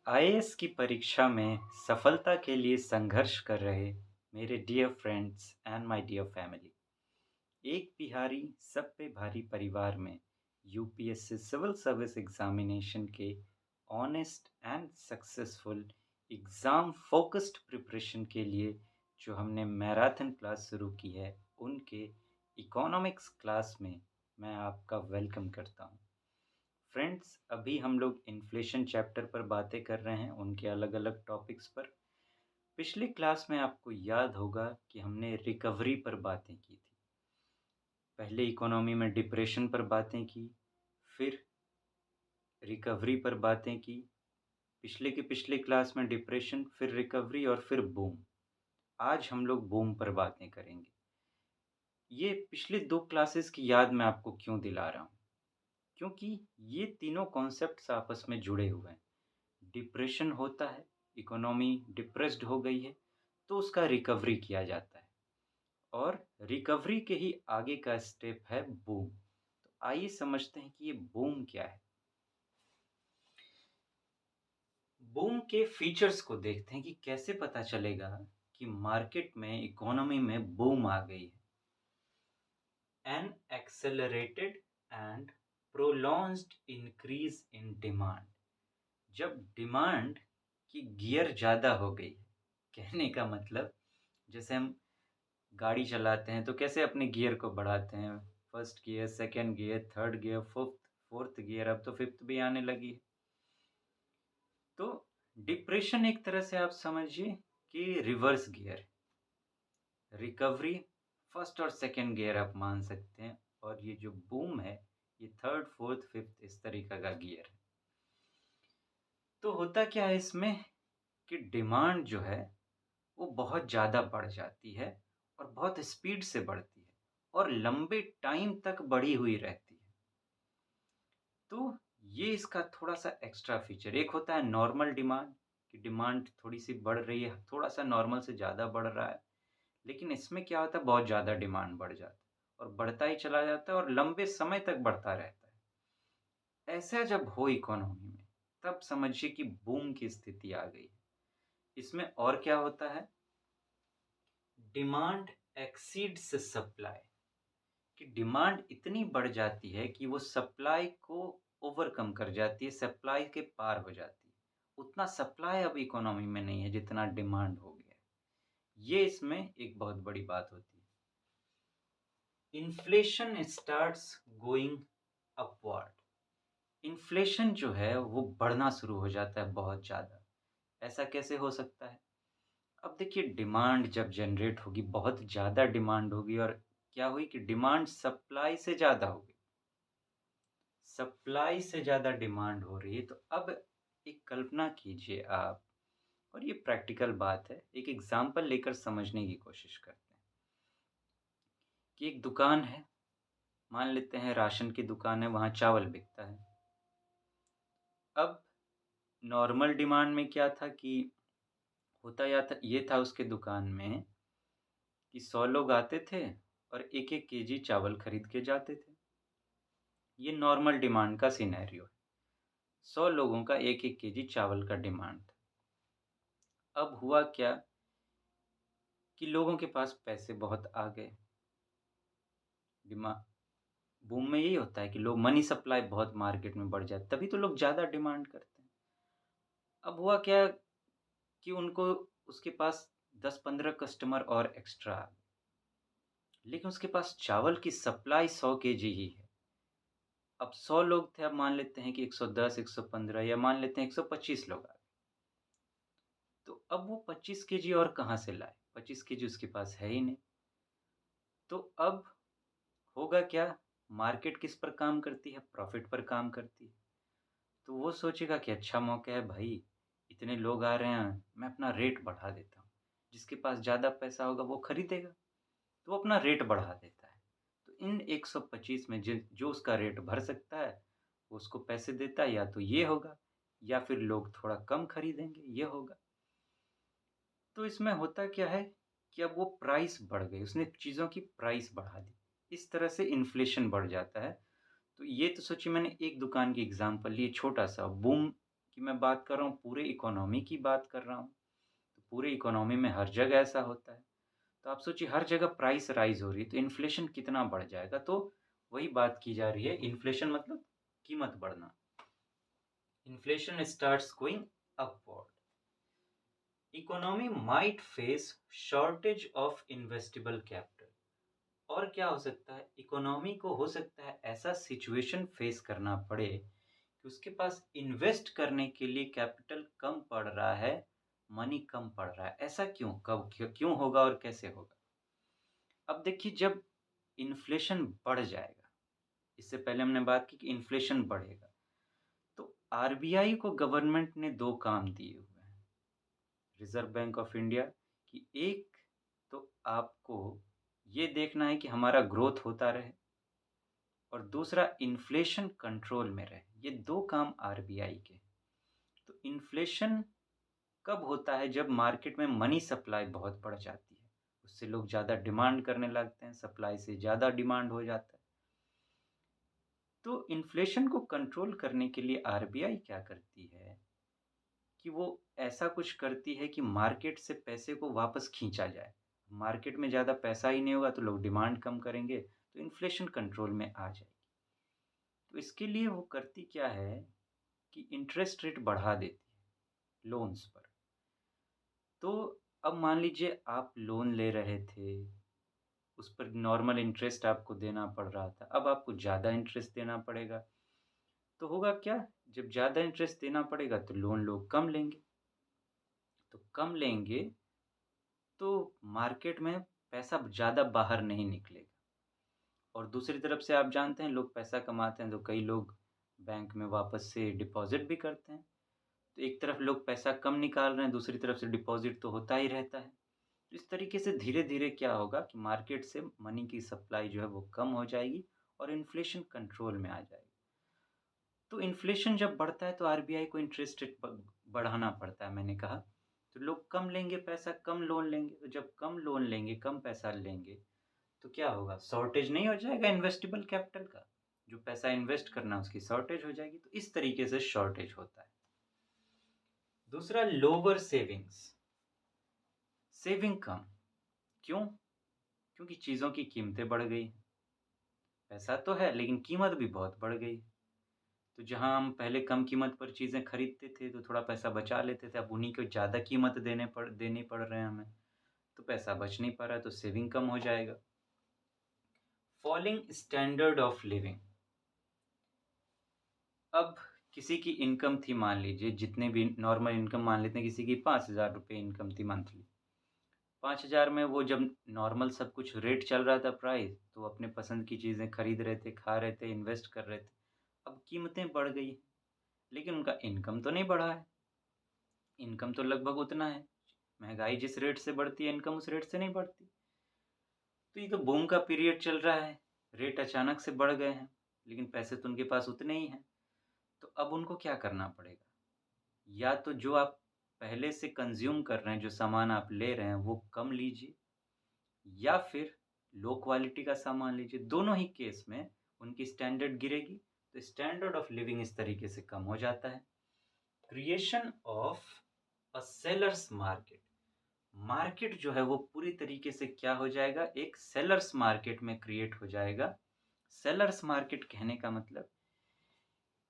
IAS की परीक्षा में सफलता के लिए संघर्ष कर रहे मेरे dear friends and my dear family, एक बिहारी सब पे भारी परिवार में यूपीएससी सिविल सर्विस एग्जामिनेशन के honest and successful exam focused preparation के लिए जो हमने मैराथन क्लास शुरू की है, उनके इकोनॉमिक्स क्लास में मैं आपका वेलकम करता हूँ। फ्रेंड्स, अभी हम लोग इन्फ्लेशन चैप्टर पर बातें कर रहे हैं, उनके अलग-अलग टॉपिक्स पर। पिछली क्लास में आपको याद होगा कि हमने रिकवरी पर बातें की थी। पहले इकोनॉमी में डिप्रेशन पर बातें की, फिर रिकवरी पर बातें की। पिछले के पिछले क्लास में डिप्रेशन, फिर रिकवरी और फिर बूम। आज हम लोग बूम पर बातें करेंगे। ये पिछले 2 क्लासेस की याद मैं आपको क्यों दिला रहा हूँ? क्योंकि ये तीनों कॉन्सेप्ट्स आपस में जुड़े हुए हैं। डिप्रेशन होता है, इकोनॉमी डिप्रेस्ड हो गई है, तो उसका रिकवरी किया जाता है और रिकवरी के ही आगे का स्टेप है बूम। तो आइए समझते हैं कि ये बूम क्या है। बूम के फीचर्स को देखते हैं कि कैसे पता चलेगा कि मार्केट में, इकोनॉमी में बूम आ गई है। N accelerated and prolonged increase in demand. जब डिमांड की गियर ज़्यादा हो गई, कहने का मतलब जैसे हम गाड़ी चलाते हैं तो कैसे अपने गियर को बढ़ाते हैं, first gear, second gear, third gear, fourth gear, अब तो फिफ्थ भी आने लगी है। तो डिप्रेशन एक तरह से आप समझिए कि रिवर्स गियर, रिकवरी फर्स्ट और सेकंड गियर आप मान सकते हैं, और ये जो बूम है ये थर्ड, फोर्थ, फिफ्थ इस तरीका का गियर है। तो होता क्या है इसमें कि डिमांड जो है वो बहुत ज़्यादा बढ़ जाती है और बहुत स्पीड से बढ़ती है और लंबे टाइम तक बढ़ी हुई रहती है। तो ये इसका थोड़ा-सा एक्स्ट्रा फीचर, एक होता है नॉर्मल डिमांड, कि डिमांड थोड़ी-सी बढ़ रही है, थोड़ा-सा नॉर्मल से ज़्यादा बढ़ रहा है। लेकिन इसमें क्या होता है, बहुत ज़्यादा डिमांड बढ़ जाता है और बढ़ता ही चला जाता है और लंबे समय तक बढ़ता रहता है। ऐसा जब हो इकोनॉमी में, तब समझिए कि बूम की स्थिति आ गई है। इसमें और क्या होता है, डिमांड एक्सीड्स सप्लाई, कि डिमांड इतनी बढ़ जाती है कि वो सप्लाई को ओवरकम कर जाती है, सप्लाई के पार हो जाती है। उतना सप्लाई अब इकोनॉमी में नहीं है जितना डिमांड हो गया है। ये इसमें एक बहुत बड़ी बात होती है। Inflation starts going upward. Inflation जो है वो बढ़ना शुरू हो जाता है बहुत ज़्यादा। ऐसा कैसे हो सकता है? अब देखिए, डिमांड जब जनरेट होगी, बहुत ज़्यादा डिमांड होगी और क्या हुई कि डिमांड सप्लाई से ज़्यादा हो गई। सप्लाई से ज़्यादा डिमांड हो रही है, तो अब एक कल्पना कीजिए आप, और ये प्रैक्टिकल बात है, एक एग्ज़ाम्पल लेकर समझने की कोशिश करते हैं कि एक दुकान है, मान लेते हैं राशन की दुकान है, वहाँ चावल बिकता है। अब नॉर्मल डिमांड में क्या था कि होता ये था उसके दुकान में कि 100 लोग आते थे और 1-1 केजी चावल खरीद के जाते थे। ये नॉर्मल डिमांड का सिनेरियो है। 100 लोगों का 1-1 केजी चावल का डिमांड था। अब हुआ क्या कि लोगों के पास पैसे बहुत आ गए। डिमा बूम में यही होता है कि लोग, मनी सप्लाई बहुत मार्केट में बढ़ जाती, तभी तो लोग ज़्यादा डिमांड करते हैं। अब हुआ क्या कि उनको, उसके पास 10-15 कस्टमर और एक्स्ट्रा आ गए, लेकिन उसके पास चावल की सप्लाई 100 केजी ही है। अब 100 लोग थे, अब मान लेते हैं कि 110, 115 या मान लेते हैं 125 लोग आ गए। तो अब वो 25 केजी और कहाँ से लाए? 25 केजी उसके पास है ही नहीं। तो अब होगा क्या? मार्केट किस पर काम करती है? प्रॉफ़िट पर काम करती है। तो वो सोचेगा कि अच्छा मौका है भाई, इतने लोग आ रहे हैं, मैं अपना रेट बढ़ा देता हूँ। जिसके पास ज़्यादा पैसा होगा वो खरीदेगा, तो वो अपना रेट बढ़ा देता है। तो इन 125 में जो उसका रेट भर सकता है, वो उसको पैसे देता है, या तो ये होगा या फिर लोग थोड़ा कम खरीदेंगे, ये होगा। तो इसमें होता क्या है कि अब वो प्राइस बढ़ गई, उसने चीज़ों की प्राइस बढ़ा दी। इस तरह से इन्फ्लेशन बढ़ जाता है। तो ये तो सोचिए, मैंने एक दुकान की एग्ज़ाम्पल ली, छोटा-सा बूम कि मैं बात कर रहा हूँ पूरे इकोनॉमी की बात कर रहा हूँ, तो पूरे इकोनॉमी में हर जगह ऐसा होता है। तो आप सोचिए हर जगह प्राइस राइज़ हो रही है, तो इन्फ्लेशन कितना बढ़ जाएगा। तो वही बात की जा रही है, इन्फ्लेशन मतलब कीमत बढ़ना। Inflation starts going upward. Economy might face shortage of investable capital. और क्या हो सकता है, इकोनॉमी को हो सकता है ऐसा सिचुएशन फेस करना पड़े कि उसके पास इन्वेस्ट करने के लिए कैपिटल कम पड़ रहा है, मनी कम पड़ रहा है। ऐसा क्यों, कब, क्यों होगा और कैसे होगा? अब देखिए, जब इन्फ्लेशन बढ़ जाएगा, इससे पहले हमने बात की कि इन्फ्लेशन बढ़ेगा, तो आरबीआई को गवर्नमेंट ने 2 काम दिए हुए हैं, रिज़र्व बैंक ऑफ इंडिया, कि एक तो आपको ये देखना है कि हमारा ग्रोथ होता रहे और दूसरा इन्फ्लेशन कंट्रोल में रहे। ये 2 काम आरबीआई के। तो इन्फ्लेशन कब होता है, जब मार्केट में मनी सप्लाई बहुत बढ़ जाती है, उससे लोग ज़्यादा डिमांड करने लगते हैं, सप्लाई से ज़्यादा डिमांड हो जाता है। तो इन्फ्लेशन को कंट्रोल करने के लिए आरबीआई क्या करती है कि वो ऐसा कुछ करती है कि मार्केट से पैसे को वापस खींचा जाए। मार्केट में ज़्यादा पैसा ही नहीं होगा तो लोग डिमांड कम करेंगे, तो इन्फ्लेशन कंट्रोल में आ जाएगी। तो इसके लिए वो करती क्या है कि इंटरेस्ट रेट बढ़ा देती है लोन्स पर। तो अब मान लीजिए आप लोन ले रहे थे, उस पर नॉर्मल इंटरेस्ट आपको देना पड़ रहा था, अब आपको ज़्यादा इंटरेस्ट देना पड़ेगा। तो होगा क्या, जब ज़्यादा इंटरेस्ट देना पड़ेगा तो लोन लोग कम लेंगे, तो कम लेंगे तो मार्केट में पैसा ज़्यादा बाहर नहीं निकलेगा। और दूसरी तरफ से आप जानते हैं लोग पैसा कमाते हैं तो कई लोग बैंक में वापस से डिपॉज़िट भी करते हैं। तो एक तरफ लोग पैसा कम निकाल रहे हैं, दूसरी तरफ से डिपॉज़िट तो होता ही रहता है। तो इस तरीके से धीरे-धीरे क्या होगा कि मार्केट से मनी की सप्लाई जो है वो कम हो जाएगी और इन्फ्लेशन कंट्रोल में आ जाएगी। तो इन्फ्लेशन जब बढ़ता है तो आरबीआई को इंटरेस्ट रेट बढ़ाना पड़ता है, मैंने कहा। तो लोग कम लेंगे पैसा, कम लोन लेंगे, तो जब कम लोन लेंगे, कम पैसा लेंगे, तो क्या होगा, शॉर्टेज नहीं हो जाएगा इन्वेस्टेबल कैपिटल का? जो पैसा इन्वेस्ट करना है उसकी शॉर्टेज हो जाएगी, तो इस तरीके से शॉर्टेज होता है। दूसरा, लोअर सेविंग्स, सेविंग कम। क्यों? क्योंकि चीज़ों की कीमतें बढ़ गई। पैसा तो है लेकिन कीमत भी बहुत बढ़ गई। तो जहाँ हम पहले कम कीमत पर चीज़ें खरीदते थे तो थोड़ा पैसा बचा लेते थे, अब उन्हीं को ज़्यादा कीमत देनी पड़ रहे हैं हमें, तो पैसा बच नहीं पा रहा है, तो सेविंग कम हो जाएगा। Falling standard of living. अब किसी की इनकम थी, मान लीजिए जितने भी नॉर्मल इनकम मान लेते हैं, किसी की 5,000 रुपये इनकम थी मंथली। 5,000 में वो जब नॉर्मल सब कुछ रेट चल रहा था प्राइस, तो वो अपने पसंद की चीज़ें खरीद रहे थे, खा रहे थे, इन्वेस्ट कर रहे थे। अब कीमतें बढ़ गई, लेकिन उनका इनकम तो नहीं बढ़ा है, इनकम तो लगभग उतना है। महँगाई जिस रेट से बढ़ती है, इनकम उस रेट से नहीं बढ़ती। तो ये तो बूम का पीरियड चल रहा है, रेट अचानक से बढ़ गए हैं, लेकिन पैसे तो उनके पास उतने ही हैं। तो अब उनको क्या करना पड़ेगा? या तो जो आप पहले से कंज़्यूम कर रहे हैं, जो सामान आप ले रहे हैं, वो कम लीजिए, या फिर लो क्वालिटी का सामान लीजिए। दोनों ही केस में उनकी स्टैंडर्ड गिरेगी, तो स्टैंडर्ड ऑफ लिविंग इस तरीके से कम हो जाता है। Creation of a sellers market. Market जो है वो पूरी तरीके से क्या हो जाएगा, एक सेलर्स मार्केट में क्रिएट हो जाएगा। सेलर्स मार्केट कहने का मतलब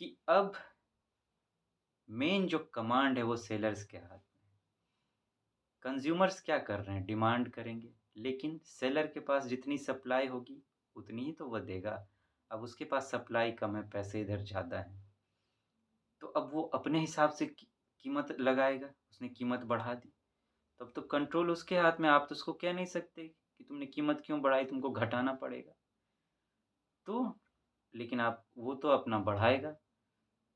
कि अब मेन जो कमांड है वो सेलर्स के हाथ में। कंज्यूमर्स क्या कर रहे हैं, डिमांड करेंगे, लेकिन सेलर के पास जितनी सप्लाई होगी उतनी ही तो वो देगा। अब उसके पास सप्लाई कम है, पैसे इधर ज़्यादा हैं, तो अब वो अपने हिसाब से कीमत लगाएगा। उसने कीमत बढ़ा दी, तब तो कंट्रोल उसके हाथ में, आप तो उसको कह नहीं सकते कि तुमने कीमत क्यों बढ़ाई, तुमको घटाना पड़ेगा। तो लेकिन आप वो तो अपना बढ़ाएगा,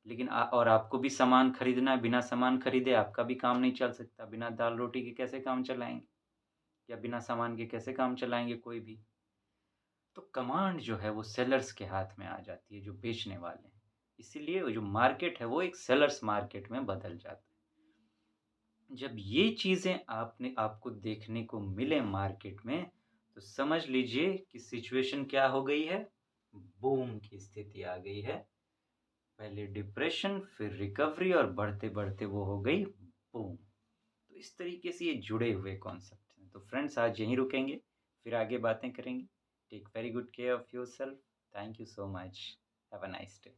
लेकिन और आपको भी सामान खरीदना है, बिना सामान खरीदे आपका भी काम नहीं चल सकता। बिना दाल रोटी के कैसे काम चलाएँगे, या बिना सामान के कैसे काम चलाएँगे कोई भी। तो कमांड जो है वो सेलर्स के हाथ में आ जाती है, जो बेचने वाले हैं। इसीलिए वो जो मार्केट है वो एक सेलर्स मार्केट में बदल जाता है। जब ये चीज़ें आपको देखने को मिले मार्केट में, तो समझ लीजिए कि सिचुएशन क्या हो गई है, बूम की स्थिति आ गई है। पहले डिप्रेशन, फिर रिकवरी और बढ़ते-बढ़ते वो हो गई बूम। तो इस तरीके से ये जुड़े हुए कॉन्सेप्ट हैं। तो फ्रेंड्स आज यहीं रुकेंगे, फिर आगे बातें करेंगे। Take very good care of yourself. Thank you so much. Have a nice day.